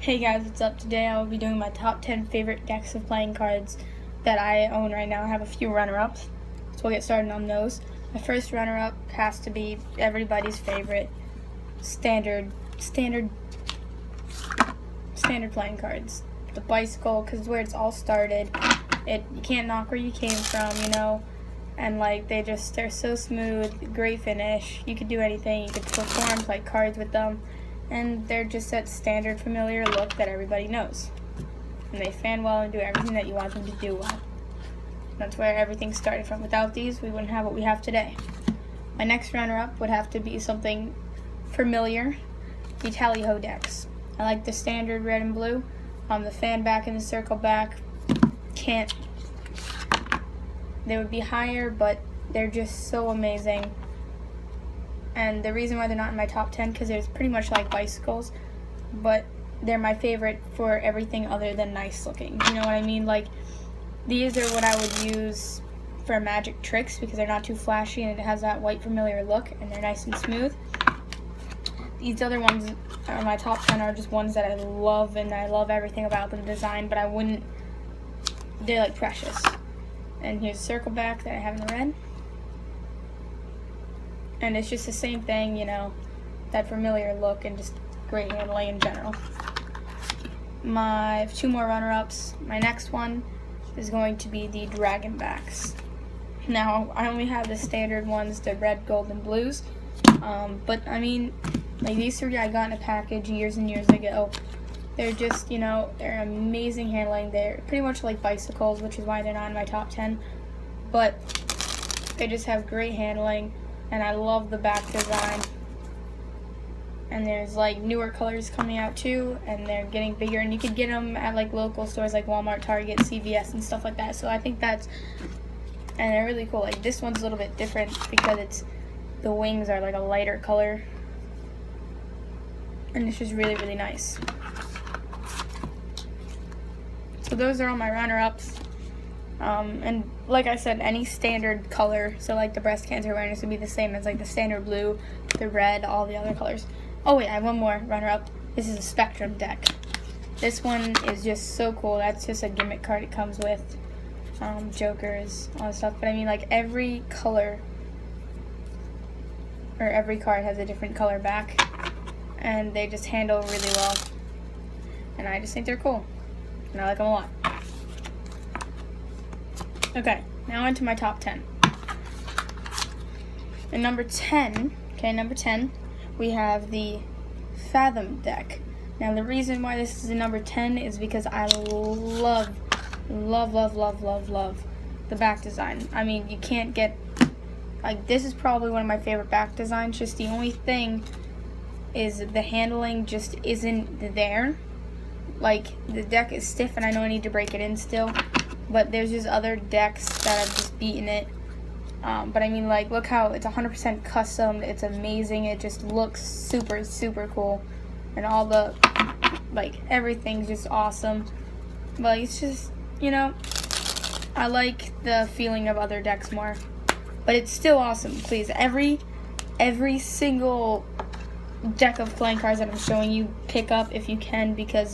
Hey guys, what's up? Today I will be doing my top 10 favorite decks of playing cards that I own right now. I have a few runner-ups, so we'll get started on those. My first runner-up has to be everybody's favorite standard playing cards. The Bicycle, because it's where it's all started. You can't knock where you came from, and they're so smooth, great finish. You could do anything. You could perform, play cards with them. And they're just that standard familiar look that everybody knows. And they fan well and do everything that you want them to do well. That's where everything started from. Without these, we wouldn't have what we have today. My next runner-up would have to be something familiar, the Tally-Ho decks. I like the standard red and blue. The fan back and the circle back. They would be higher, but they're just so amazing. And the reason why they're not in my top 10, because they're pretty much like bicycles, but they're my favorite for everything other than nice looking. You know what I mean? Like, these are what I would use for magic tricks because they're not too flashy and it has that white familiar look and they're nice and smooth. These other ones are my top 10 are just ones that I love and I love everything about them design, but they're like precious. And here's a circle back that I have in the red. And it's just the same thing, that familiar look and just great handling in general. I have two more runner-ups. My next one is going to be the Dragon backs. Now, I only have the standard ones, the red, gold, and blues. But, these three I got in a package years and years ago. They're just, they're amazing handling. They're pretty much like bicycles, which is why they're not in my top 10. But they just have great handling. And I love the back design. And there's newer colors coming out too, and they're getting bigger. And you could get them at local stores like Walmart, Target, CVS, and stuff like that. So I think and they're really cool. This one's a little bit different because the wings are a lighter color, and it's just really, really nice. So those are all my runner-ups. And like I said, any standard color, so the breast cancer awareness would be the same as the standard blue, the red, all the other colors. Oh wait, I have one more runner-up. This is a Spectrum deck. This one is just so cool. That's just a gimmick card it comes with. Jokers, all that stuff. But every color, or every card has a different color back. And they just handle really well. And I just think they're cool. And I like them a lot. Okay, now into my top 10. And number 10, we have the Fathom deck. Now the reason why this is a number 10 is because I love the back design. You can't get, this is probably one of my favorite back designs, just the only thing is the handling just isn't there. The deck is stiff and I know I need to break it in still. But there's just other decks that have just beaten it. But look how it's 100% custom. It's amazing. It just looks super, super cool. And all the, everything's just awesome. But it's just, I like the feeling of other decks more. But it's still awesome. Please, every single deck of playing cards that I'm showing you, pick up if you can because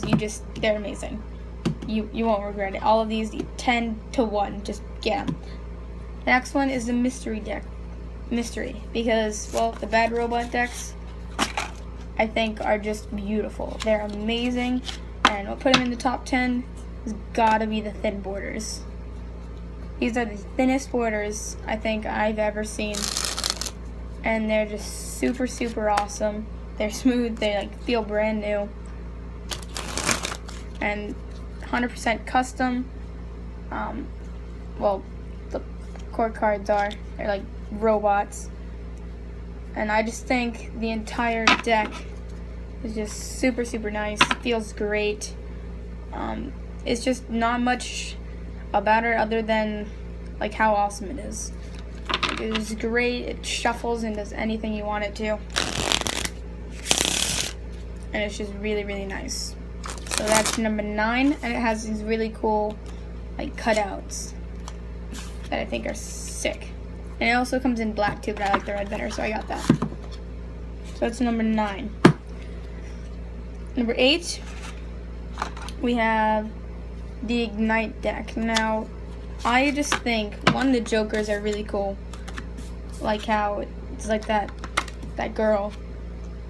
they're amazing. You won't regret it. All of these, 10 to 1, just get them. The next one is the Mystery deck. Mystery, because, the Bad Robot decks, I think, are just beautiful. They're amazing, and what put them in the top 10 has gotta be the thin borders. These are the thinnest borders I think I've ever seen, and they're just super, super awesome. They're smooth, they feel brand new, and 100% custom. The core cards they're robots, and I just think the entire deck is just super, super nice. Feels great. It's just not much about it other than how awesome it is. It is great. It shuffles and does anything you want it to, and it's just really, really nice. So that's number 9, and it has these really cool cutouts that I think are sick. And it also comes in black too, but I like the red better, so I got that. So that's number 9. Number 8 we have the Ignite deck. Now, I just think, one, the Jokers are really cool. Like how it's like that girl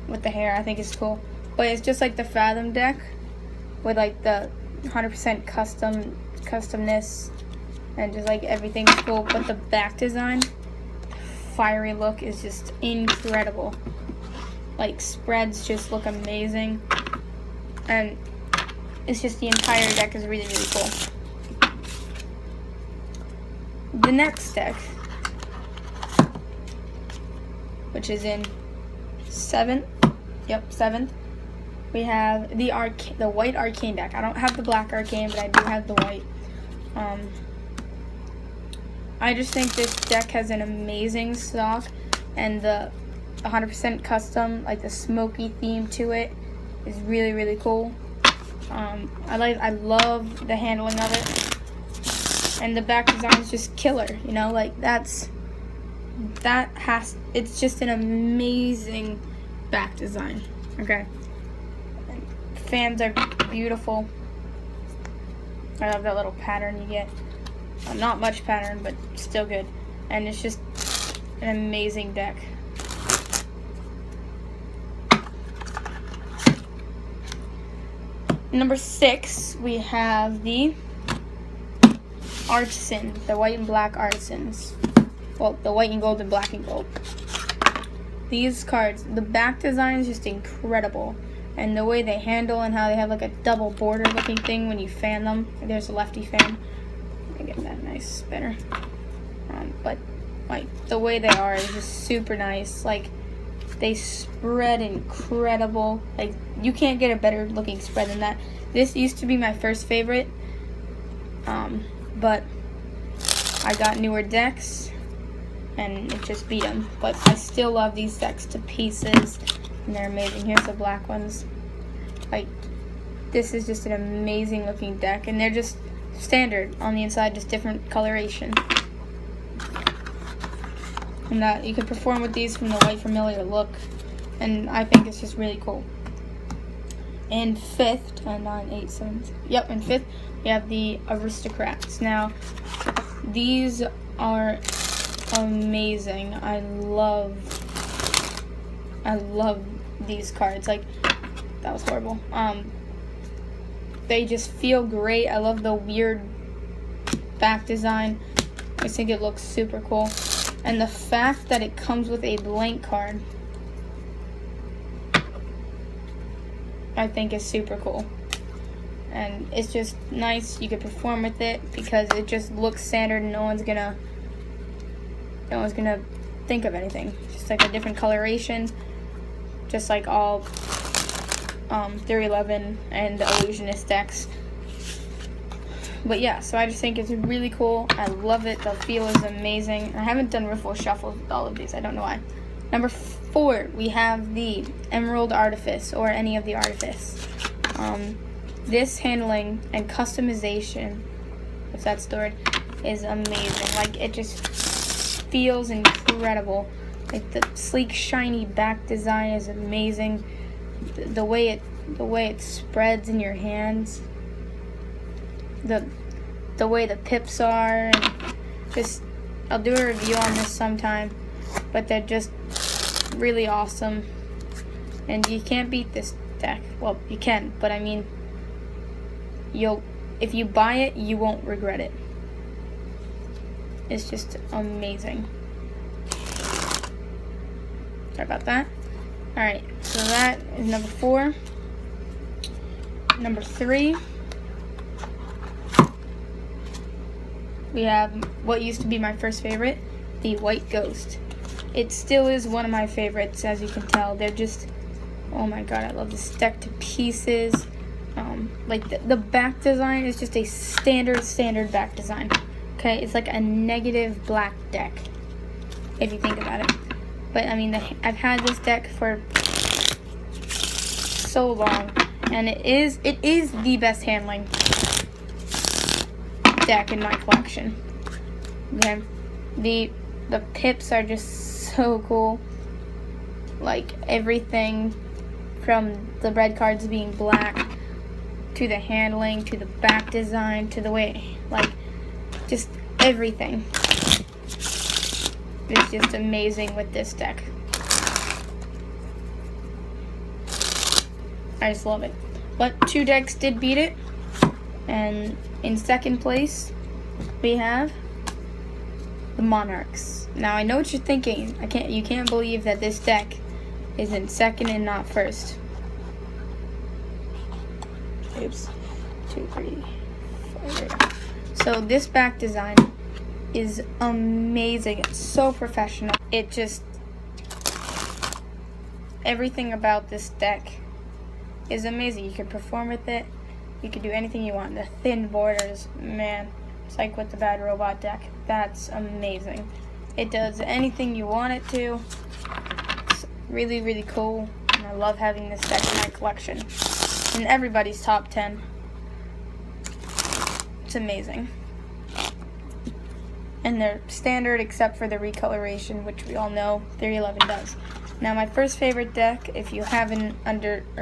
with the hair, I think is cool. But it's just like the Fathom deck with like the 100% customness and just like everything's cool. But the back design, fiery look is just incredible. Like spreads just look amazing. And it's just the entire deck is really, really cool. The next deck, which is in 7th, yep, 7th, we have the white Arcane deck. I don't have the black Arcane, but I do have the white. I just think this deck has an amazing stock, and the 100% custom, like the smoky theme to it, is really, really cool. I love the handling of it, and the back design is just killer. You know, like it's just an amazing back design. Okay, and fans are beautiful. I love that little pattern you get. Not much pattern, but still good, and it's just an amazing deck. Number 6, we have the Artisan, the white and black Artisans. Well, the white and gold and black and gold. These cards, the back design is just incredible. And the way they handle and how they have like a double border looking thing when you fan them. There's a lefty fan. Let me get that nice spinner. But like the way they are is just super nice. Like they spread incredible. Like you can't get a better looking spread than that. This used to be my first favorite. But I got newer decks and it just beat them. But I still love these decks to pieces, and they're amazing. Here's the black ones. Like this is just an amazing looking deck, and they're just standard on the inside, just different coloration. And that you can perform with these from the white familiar look, and I think it's just really cool. In 5th, 10, 9, 8, 7, yep, in 5th, we have the Aristocrats. Now, these are amazing. I love these cards. Like, that was horrible. They just feel great. I love the weird back design. I just think it looks super cool. And the fact that it comes with a blank card, I think is super cool. And it's just nice. You can perform with it because it just looks standard and no one's gonna think of anything. It's just like a different coloration, just like all 311 and the Illusionist decks. But yeah, so I just think it's really cool. I love it. The feel is amazing. I haven't done Riffle Shuffles with all of these. I don't know why. Number 4, we have the Emerald Artifice, or any of the Artifice. This handling and customization, if that's the word, is amazing. Like, it just feels incredible. Like, the sleek, shiny back design is amazing. The way it spreads in your hands. The way the pips are, and just, I'll do a review on this sometime, but they're just really awesome, and you can't beat this deck. Well, you can, but I mean, if you buy it, you won't regret it. It's just amazing. Sorry about that. Alright, so that is number 4. Number 3, we have what used to be my first favorite, the White Ghost. It still is one of my favorites, as you can tell. They're just, oh my god, I love this deck to pieces. Like the back design is just a standard back design. Okay, it's like a negative black deck, if you think about it. But I mean, I've had this deck for so long, and it is the best handling deck in my collection. Okay, the pips are just so cool. Like everything from the red cards being black, to the handling, to the back design, to the way, like, just everything is just amazing with this deck. I just love it. But 2 decks did beat it, and in second place we have the Monarchs. Now I know what you're thinking. You can't believe that this deck is in second and not first. Oops. 2, 3, 4. So this back design is amazing. It's so professional. It just, everything about this deck is amazing. You can perform with it. You can do anything you want. The thin borders, man, it's like with the Bad Robot deck. That's amazing. It does anything you want it to. It's really, really cool. And I love having this deck in my collection. In everybody's top 10. It's amazing. And they're standard except for the recoloration, which we all know Theory 11 does. Now my first favorite deck, if you haven't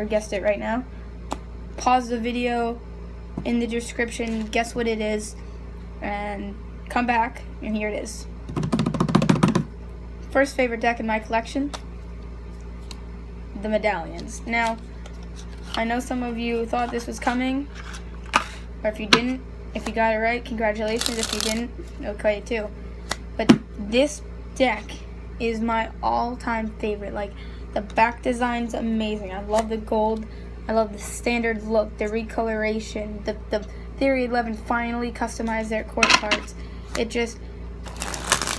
guessed it right now, pause the video in the description, guess what it is, and come back, and here it is. First favorite deck in my collection, the Medallions. Now, I know some of you thought this was coming, or if you didn't, if you got it right, congratulations. If you didn't, okay too. But this deck is my all-time favorite. Like, the back design's amazing. I love the gold. I love the standard look, the recoloration, the Theory 11 finally customized their court cards. It just,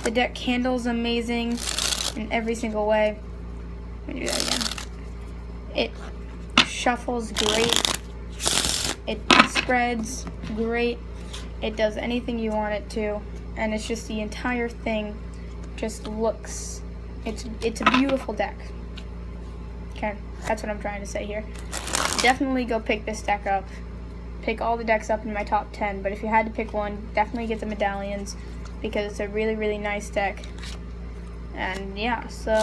the deck handles amazing in every single way. Let me do that again. It shuffles great. It spreads great. It does anything you want it to, and it's just the entire thing just looks, it's a beautiful deck. Okay, that's what I'm trying to say here. Definitely go pick this deck up. Pick all the decks up in my top 10, but if you had to pick one, definitely get the Medallions because it's a really, really nice deck. And yeah, so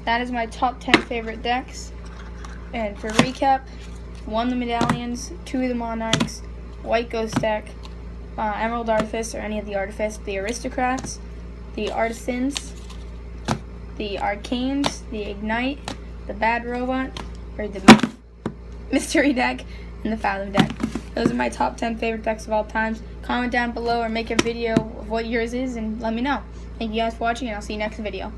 that is my top 10 favorite decks. And for recap, 1 the Medallions, 2 the Monarchs, White Ghost deck, Emerald Artifice or any of the Artifice, the Aristocrats, the Artisans, the Arcanes, the Ignite, the Bad Robot, or the Mystery deck, and the Fathom deck. Those are my top 10 favorite decks of all time. Comment down below or make a video of what yours is and let me know. Thank you guys for watching, and I'll see you next video.